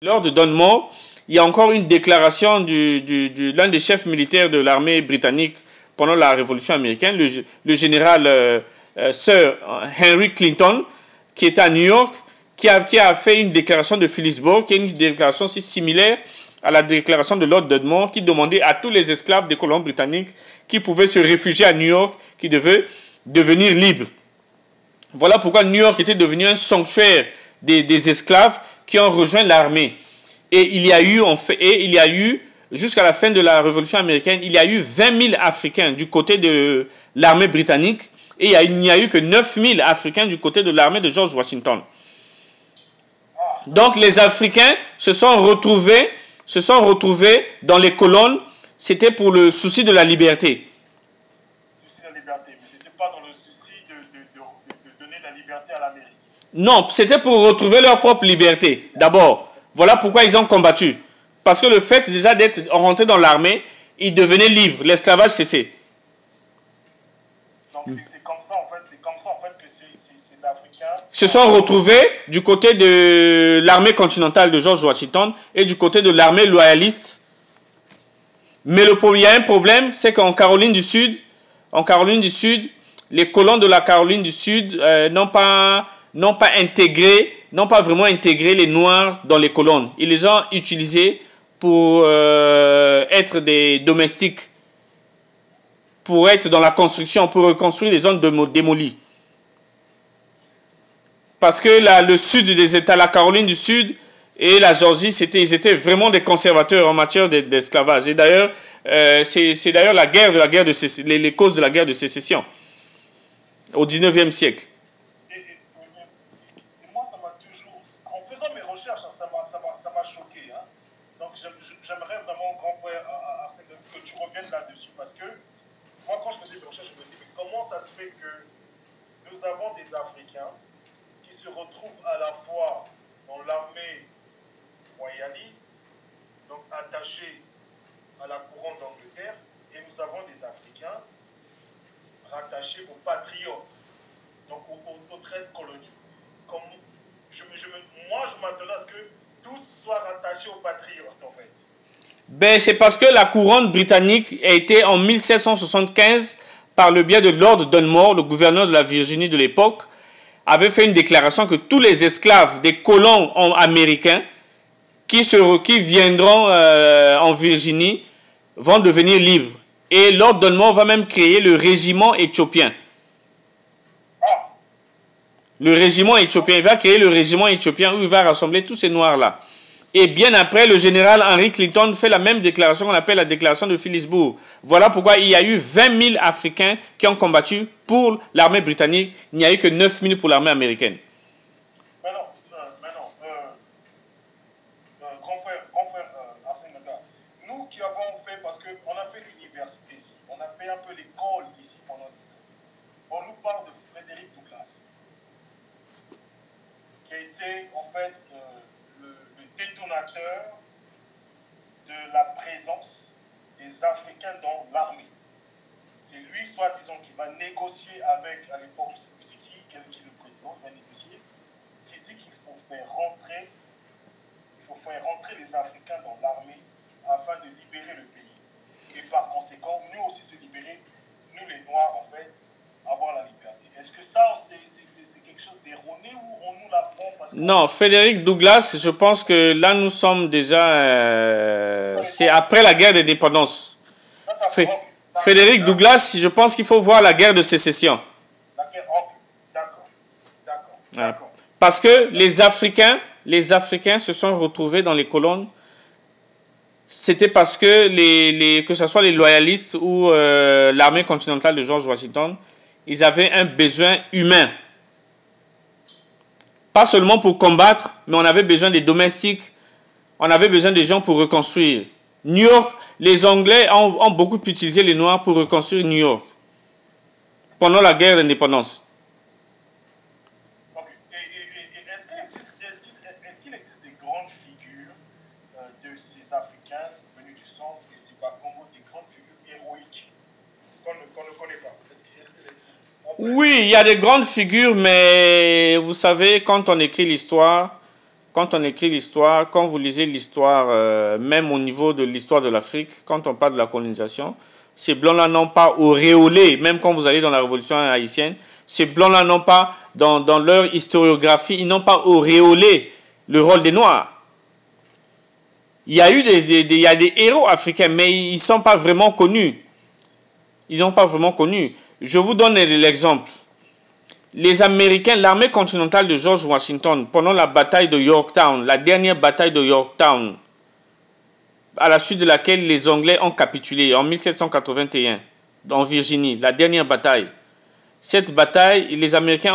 Lors de Dunmore, il y a encore une déclaration l'un des chefs militaires de l'armée britannique pendant la Révolution américaine, le général Sir Henry Clinton, qui était à New York, qui a fait une déclaration de Phillipsburg, qui est une déclaration similaire à la déclaration de Lord Dunmore, qui demandait à tous les esclaves des colons britanniques qui pouvaient se réfugier à New York, qui devaient devenir libres. Voilà pourquoi New York était devenu un sanctuaire des esclaves qui ont rejoint l'armée. Et il y a eu, jusqu'à la fin de la Révolution américaine, il y a eu 20 000 Africains du côté de l'armée britannique et il n'y a eu que 9 000 Africains du côté de l'armée de George Washington. Donc les Africains se sont retrouvés dans les colonnes, c'était pour le souci de la liberté. Non, c'était pour retrouver leur propre liberté, d'abord. Voilà pourquoi ils ont combattu. Parce que le fait déjà d'être rentré dans l'armée, ils devenaient libres, l'esclavage cessait. Donc c'est comme ça en fait que ces Africains se sont retrouvés du côté de l'armée continentale de George Washington et du côté de l'armée loyaliste. Mais il y a un problème, c'est qu'en Caroline du Sud, les colons de la Caroline du Sud n'ont pas vraiment intégré les Noirs dans les colonnes. Ils les ont utilisés pour être des domestiques, pour être dans la construction, pour reconstruire les zones démolies. Parce que le sud des États, la Caroline du Sud et la Géorgie, ils étaient vraiment des conservateurs en matière d'esclavage. Et d'ailleurs, c'est d'ailleurs les causes de la guerre de sécession au 19e siècle. Ça m'a choqué. Hein. Donc j'aimerais vraiment, grand frère Arsène, que tu reviennes là-dessus. Parce que moi, quand je faisais des recherches, je me dis, mais comment ça se fait que nous avons des Africains qui se retrouvent à la fois dans l'armée royaliste, donc attachés à la couronne d'Angleterre, et nous avons des Africains rattachés aux patriotes, donc aux 13 colonies. Moi, je m'attendais à ce que tous soient rattachés aux patriotes, en fait. Ben, c'est parce que la couronne britannique a été en 1775, par le biais de Lord Dunmore, le gouverneur de la Virginie de l'époque, avait fait une déclaration que tous les esclaves des colons américains qui viendront en Virginie vont devenir libres. Et Lord Dunmore va même créer le régiment éthiopien. Le régiment éthiopien, il va créer le régiment éthiopien où il va rassembler tous ces noirs-là. Et bien après, le général Henry Clinton fait la même déclaration qu'on appelle la déclaration de Phillipsburg. Voilà pourquoi il y a eu 20 000 Africains qui ont combattu pour l'armée britannique. Il n'y a eu que 9 000 pour l'armée américaine. Mais non, grand frère Arsène Gada, nous qui avons fait, parce qu'on a fait l'université ici, on a fait un peu l'école ici pendant 10 ans. On nous parle de Frédéric Douglass, qui a été en fait le détonateur de la présence des Africains dans l'armée. C'est lui, soit disons, qui va négocier avec, à l'époque, je ne sais plus c'est qui est le président, qui va négocier, qui dit qu'il faut faire rentrer les Africains dans l'armée afin de libérer le pays. Et par conséquent, nous aussi se libérer, nous les Noirs, en fait, avoir la liberté. Est-ce que ça, c'est quelque chose d'erroné ou on nous l'apprend parce que... Non, Frédéric Douglass, je pense que là, nous sommes déjà... c'est après la guerre d'indépendance. Frédéric Douglass, je pense qu'il faut voir la guerre de sécession. D'accord. Parce que les Africains se sont retrouvés dans les colonnes. C'était parce que, que ce soit les loyalistes ou l'armée continentale de George Washington, ils avaient un besoin humain. Pas seulement pour combattre, mais on avait besoin des domestiques. On avait besoin des gens pour reconstruire. New York, les Anglais ont beaucoup utilisé les Noirs pour reconstruire New York pendant la guerre d'indépendance. Okay. Et est-ce qu'il existe des grandes figures de ces Africains venus du centre et ces Bakongo, des grandes figures héroïques qu'on ne connaît pas? Est-ce qu'il existe? Oui, il y a des grandes figures, mais vous savez, quand on écrit l'histoire, quand on écrit l'histoire, quand vous lisez l'histoire, même au niveau de l'histoire de l'Afrique, quand on parle de la colonisation, ces blancs-là n'ont pas auréolé, même quand vous allez dans la révolution haïtienne, ces blancs-là n'ont pas, dans leur historiographie, ils n'ont pas auréolé le rôle des Noirs. Il y a eu des héros africains, mais ils ne sont pas vraiment connus. Ils n'ont pas vraiment connu. Je vous donne l'exemple. Les Américains, l'armée continentale de George Washington, pendant la bataille de Yorktown, la dernière bataille de Yorktown, à la suite de laquelle les Anglais ont capitulé en 1781, en Virginie, la dernière bataille. Cette bataille, les Américains ont